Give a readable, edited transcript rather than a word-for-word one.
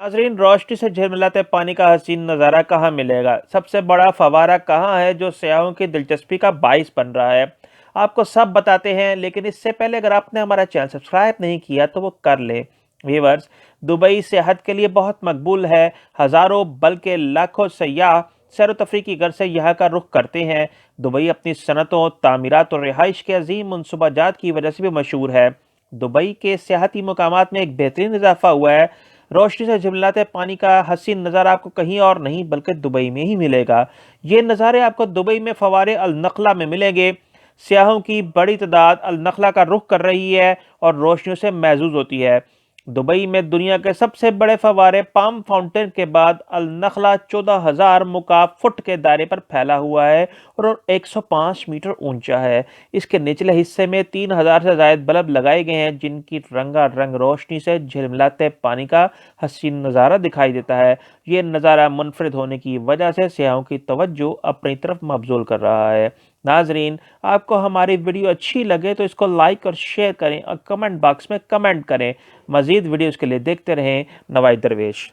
नाजरीन, रोशनी से झिलमिलाते पानी का हसीन नज़ारा कहाँ मिलेगा? सबसे बड़ा फव्वारा कहाँ है जो सयाहों की दिलचस्पी का बाइस बन रहा है? आपको सब बताते हैं, लेकिन इससे पहले अगर आपने हमारा चैनल सब्सक्राइब नहीं किया तो वो कर लें। व्यूअर्स, दुबई सेहत के लिए बहुत मकबूल है। हज़ारों बल्कि लाखों सयाह सैर तफरी की गर्ज से यहाँ का रुख करते हैं। दुबई अपनी सनतों, तामीरात और रिहाइश के अजीम मनसूबाजात की वजह से भी मशहूर है। दुबई के सियाहती मकामात में एक बेहतरीन इजाफा हुआ है। रोशनी से झिलमिलाते पानी का हसीन नज़ारा आपको कहीं और नहीं बल्कि दुबई में ही मिलेगा। ये नज़ारे आपको दुबई में फवारे अल नखला में मिलेंगे। सियाहों की बड़ी तादाद अल नखला का रुख कर रही है और रोशनियों से महजूज होती है। दुबई में दुनिया के सबसे बड़े फवारे पाम फाउंटेन के बाद अल नखला 14,000 मुकाब फुट के दायरे पर फैला हुआ है और 105 मीटर ऊंचा है। इसके निचले हिस्से में 3,000 से ज्यादा बल्ब लगाए गए हैं, जिनकी रंगारंग रोशनी से झिलमिलाते पानी का हसीन नज़ारा दिखाई देता है। ये नज़ारा मुनफरिद होने की वजह से सियाहों की तवज्जो अपनी तरफ मबजूल कर रहा है। नाजरीन, आपको हमारी वीडियो अच्छी लगे तो इसको लाइक और शेयर करें और कमेंट बॉक्स में कमेंट करें। मज़ीद वीडियोज़ के लिए देखते रहें नवाई दरवेश।